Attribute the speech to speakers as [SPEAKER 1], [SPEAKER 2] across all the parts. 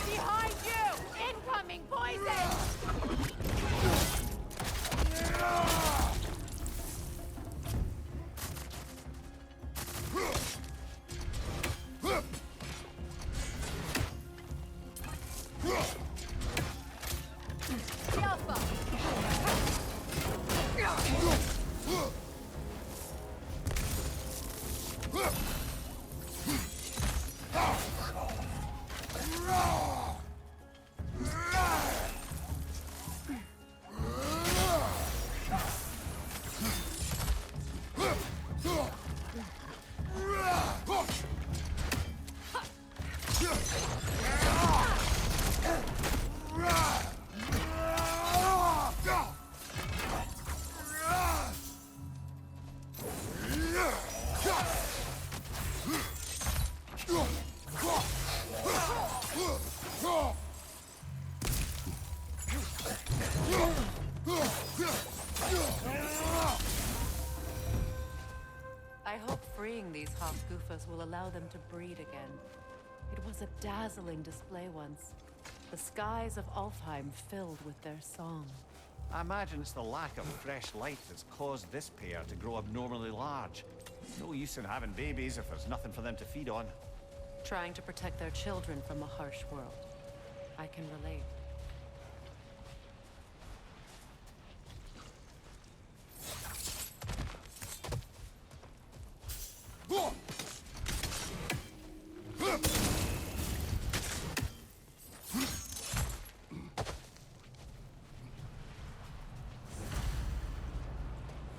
[SPEAKER 1] Behind you! Incoming poison!
[SPEAKER 2] I hope freeing these half-goofers will allow them to breed again. It was a dazzling display once. The skies of Alfheim filled with their song.
[SPEAKER 3] I imagine it's the lack of fresh light that's caused this pair to grow abnormally large. No use in having babies if there's nothing for them to feed on.
[SPEAKER 2] Trying to protect their children from a harsh world. I can relate.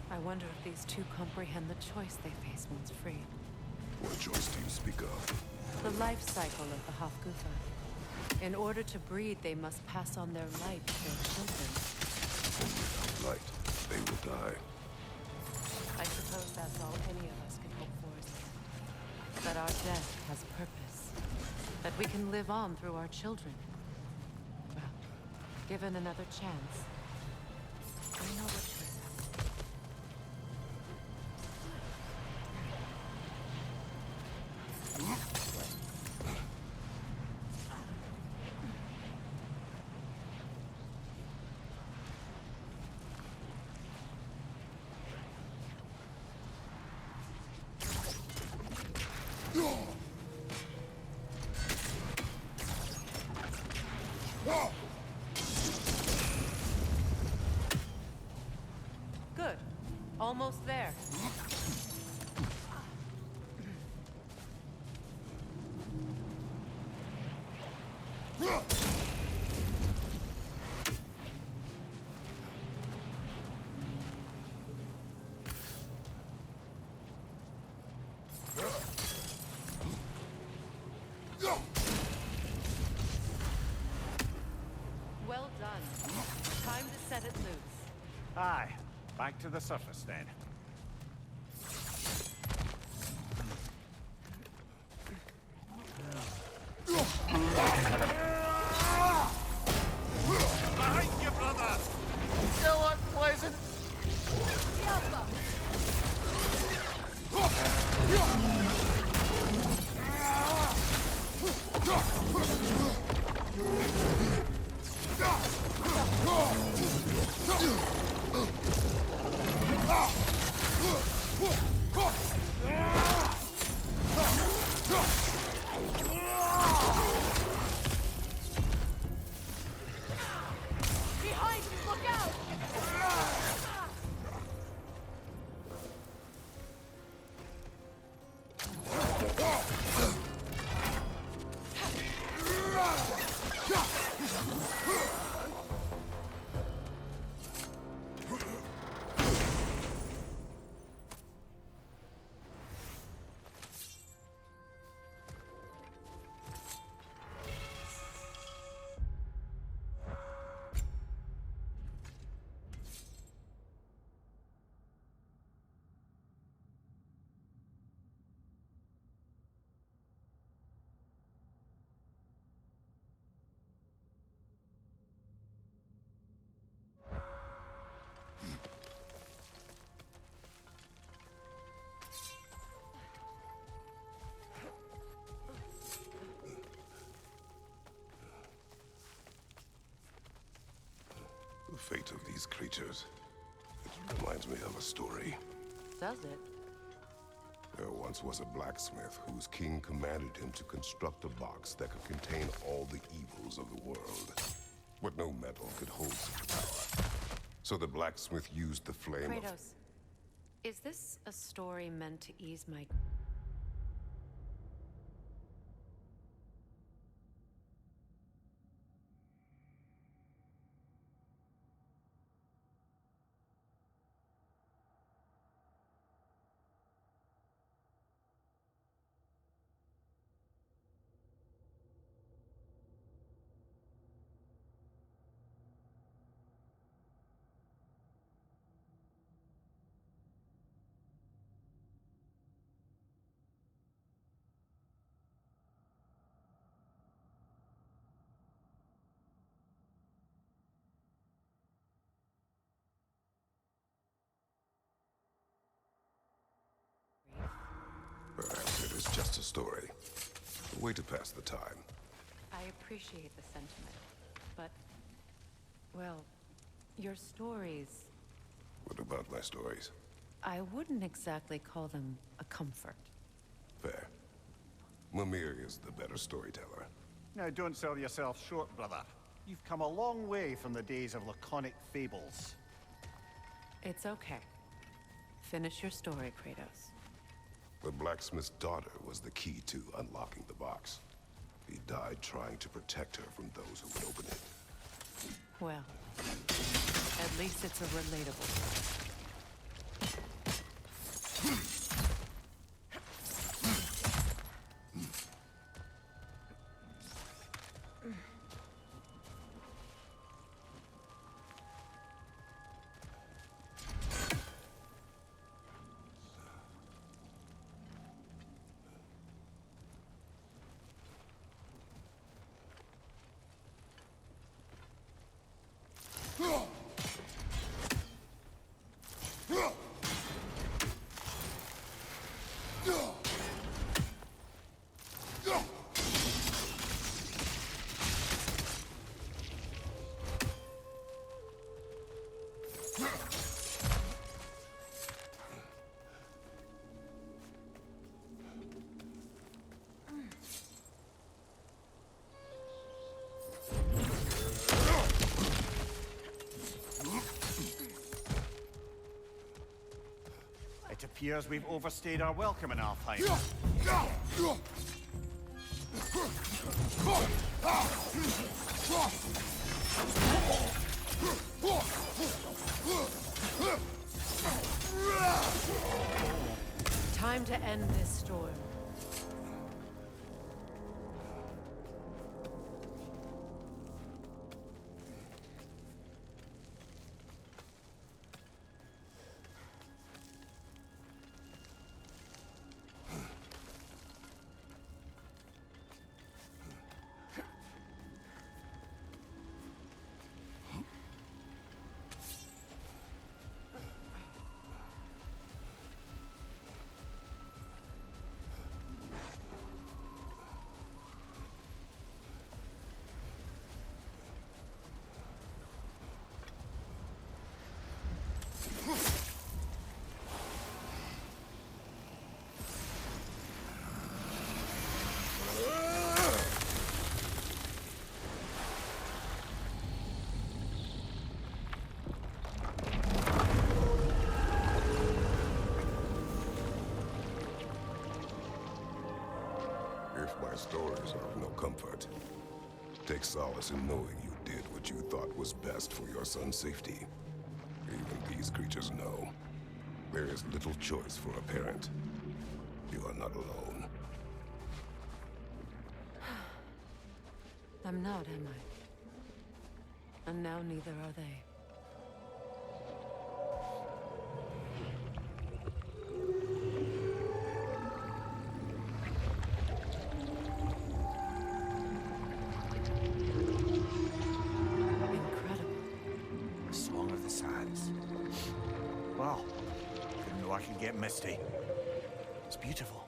[SPEAKER 2] I wonder if these two comprehend the choice they face once freed.
[SPEAKER 4] What choice do you speak of?
[SPEAKER 2] The life cycle of the Hofgufa. In order to breed, they must pass on their light to their children.
[SPEAKER 4] Without light, they will die.
[SPEAKER 2] I suppose that's all any of us can hope for is that our death has purpose. That we can live on through our children. Well, given another chance, I know what choice. Good. Almost there. Well done. Time to set it loose.
[SPEAKER 3] Aye, back to the surface then. Behind you, brother! Still unpleasant!
[SPEAKER 1] Behind you! Look out!
[SPEAKER 4] fate of these creatures. It reminds me of a story.
[SPEAKER 2] Does it?
[SPEAKER 4] There once was a blacksmith whose king commanded him to construct a box that could contain all the evils of the world. But no metal could hold such power. So the blacksmith used the flame of...
[SPEAKER 2] Kratos, is this a story meant to ease my...
[SPEAKER 4] Perhaps it is just a story. A way to pass the time.
[SPEAKER 2] I appreciate the sentiment, but... well, your stories...
[SPEAKER 4] What about my stories?
[SPEAKER 2] I wouldn't exactly call them a comfort.
[SPEAKER 4] Fair. Mimir is the better storyteller.
[SPEAKER 3] Now, don't sell yourself short, brother. You've come a long way from the days of laconic fables.
[SPEAKER 2] It's okay. Finish your story, Kratos.
[SPEAKER 4] The blacksmith's daughter was the key to unlocking the box. He died trying to protect her from those who would open it.
[SPEAKER 2] Well, at least it's a relatable story.
[SPEAKER 3] It appears we've overstayed our welcome in Alfheim.
[SPEAKER 2] Time to end this storm.
[SPEAKER 4] If my stories are of no comfort, take solace in knowing you did what you thought was best for your son's safety. Even these creatures know. There is little choice for a parent. You are not alone.
[SPEAKER 2] I'm not, am I? And now neither are they. Incredible.
[SPEAKER 3] The Song of the Sands. Well, didn't know I could get misty. It's beautiful.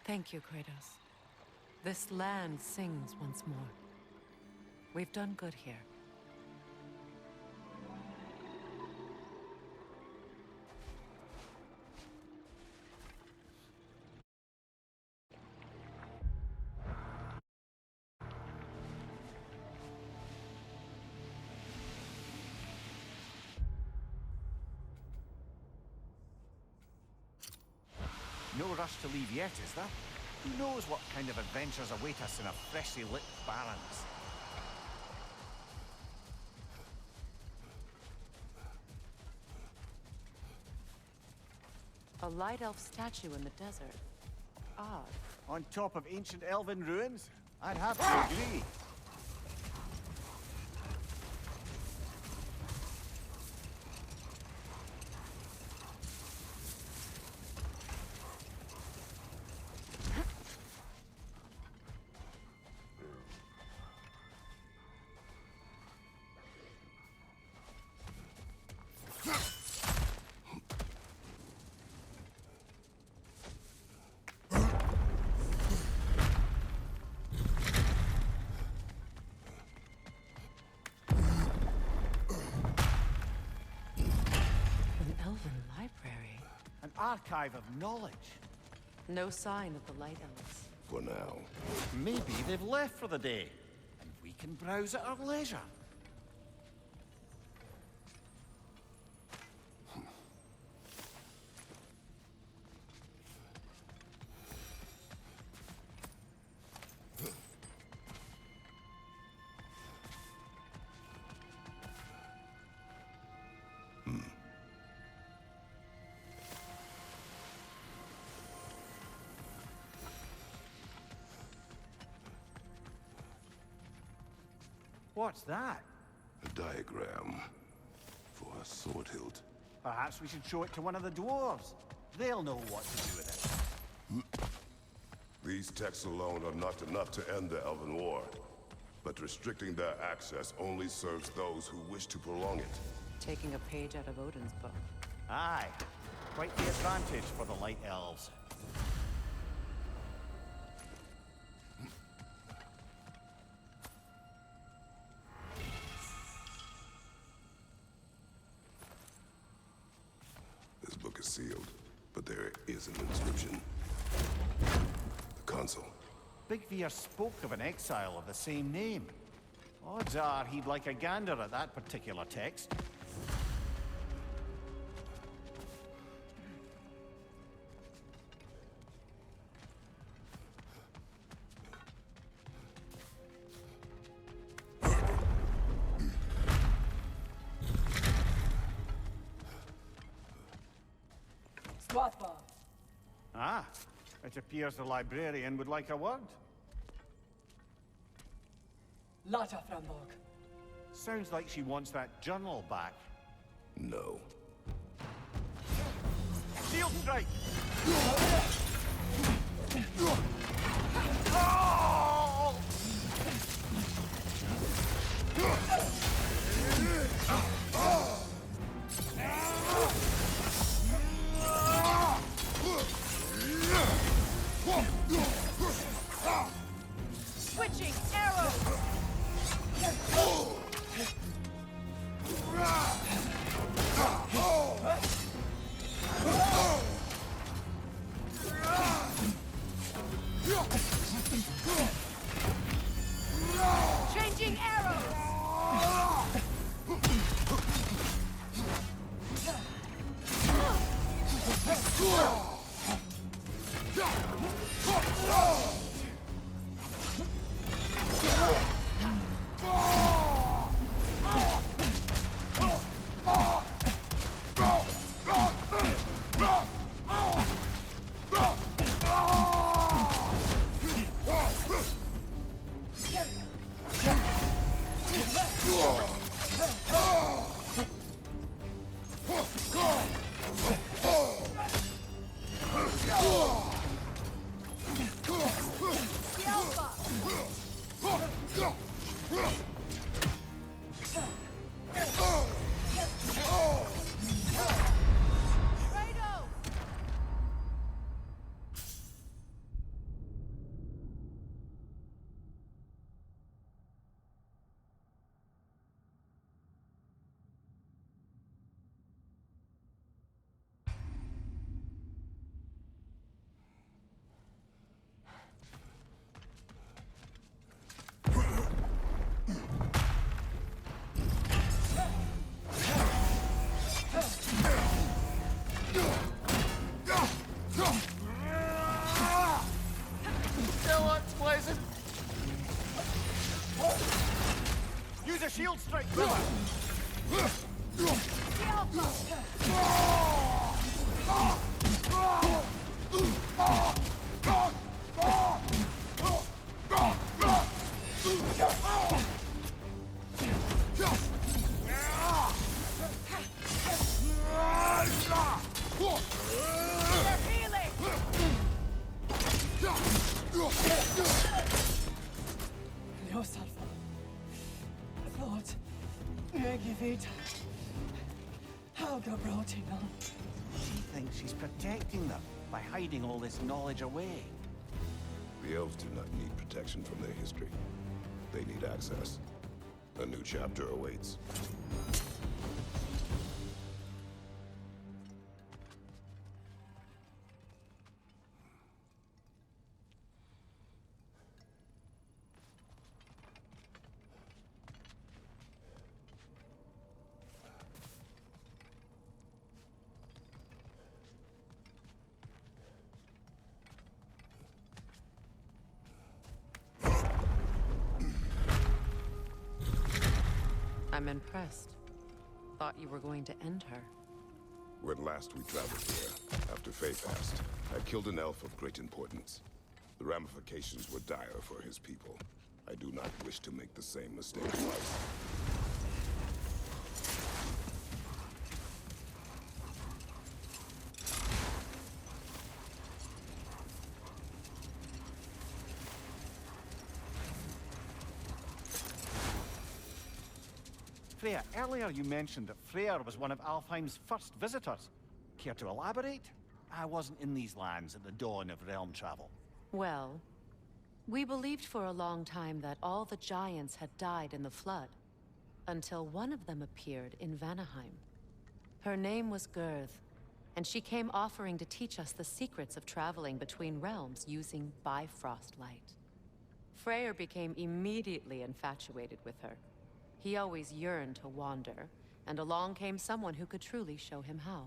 [SPEAKER 2] Thank you, Kratos. This land sings once more. We've done good here.
[SPEAKER 3] No rush to leave yet, is there? Who knows what kind of adventures await us in a freshly lit Barrens?
[SPEAKER 2] A light elf statue in the desert. Odd.
[SPEAKER 3] On top of ancient elven ruins? I'd have to agree. An archive of knowledge.
[SPEAKER 2] No sign of the Light Elves.
[SPEAKER 4] For now.
[SPEAKER 3] Maybe they've left for the day, and we can browse at our leisure. What's that?
[SPEAKER 4] A diagram for a sword hilt.
[SPEAKER 3] Perhaps we should show it to one of the dwarves. They'll know what to do with it.
[SPEAKER 4] These texts alone are not enough to end the Elven War. But restricting their access only serves those who wish to prolong it.
[SPEAKER 2] Taking a page out of Odin's book.
[SPEAKER 3] Aye. Quite the advantage for the Light Elves.
[SPEAKER 4] This book is sealed, but there is an inscription. The console.
[SPEAKER 3] Big Veer spoke of an exile of the same name. Odds are he'd like a gander at that particular text. Ah, it appears the librarian would like a word.
[SPEAKER 5] Lata Framborg.
[SPEAKER 3] Sounds like she wants that journal back.
[SPEAKER 4] No.
[SPEAKER 3] Shield strike!
[SPEAKER 1] Switching arrows! Changing arrows!
[SPEAKER 3] a shield strike, brother!
[SPEAKER 1] They're healing!
[SPEAKER 5] Lås Alfa. Förlåt. Jag vet. Helga brought him on.
[SPEAKER 3] She thinks she's protecting them by hiding all this knowledge away.
[SPEAKER 4] The elves do not need protection from their history. They need access. A new chapter awaits.
[SPEAKER 2] I'm impressed. Thought you were going to end her.
[SPEAKER 4] When last we traveled here, after Faye passed, I killed an elf of great importance. The ramifications were dire for his people. I do not wish to make the same mistake twice.
[SPEAKER 3] Freya, earlier you mentioned that Freyr was one of Alfheim's first visitors. Care to elaborate? I wasn't in these lands at the dawn of realm travel.
[SPEAKER 2] Well, we believed for a long time that all the giants had died in the flood, until one of them appeared in Vanaheim. Her name was Girth, and she came offering to teach us the secrets of traveling between realms using Bifrost light. Freyr became immediately infatuated with her. He always yearned to wander, and along came someone who could truly show him how.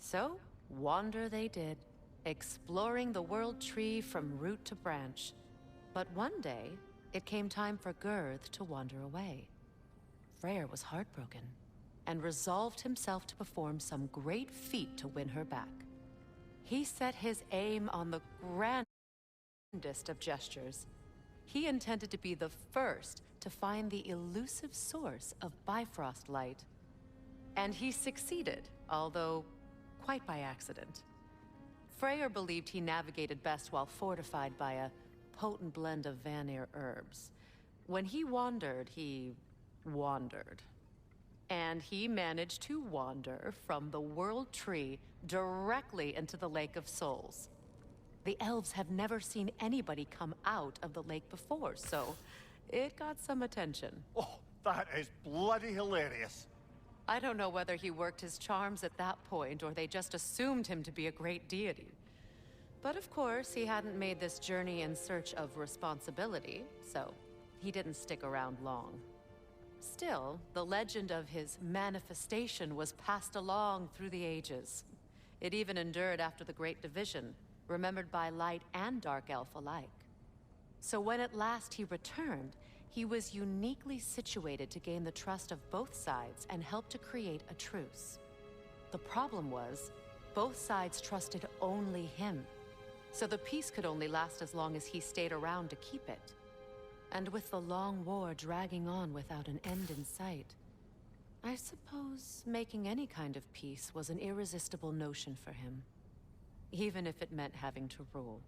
[SPEAKER 2] So, wander they did, exploring the World Tree from root to branch. But one day, it came time for Girth to wander away. Freyr was heartbroken, and resolved himself to perform some great feat to win her back. He set his aim on the grandest of gestures. He intended to be the first to find the elusive source of Bifrost light. And he succeeded, although quite by accident. Freyr believed he navigated best while fortified by a potent blend of Vanir herbs. When he wandered, he wandered. And he managed to wander from the World Tree directly into the Lake of Souls. The elves have never seen anybody come out of the lake before, so it got some attention.
[SPEAKER 3] Oh, that is bloody hilarious.
[SPEAKER 2] I don't know whether he worked his charms at that point, or they just assumed him to be a great deity. But of course, he hadn't made this journey in search of responsibility, so he didn't stick around long. Still, the legend of his manifestation was passed along through the ages. It even endured after the Great Division, remembered by Light and Dark Elf alike. So when at last he returned, he was uniquely situated to gain the trust of both sides and help to create a truce. The problem was, both sides trusted only him, so the peace could only last as long as he stayed around to keep it. And with the long war dragging on without an end in sight, I suppose making any kind of peace was an irresistible notion for him, even if it meant having to rule.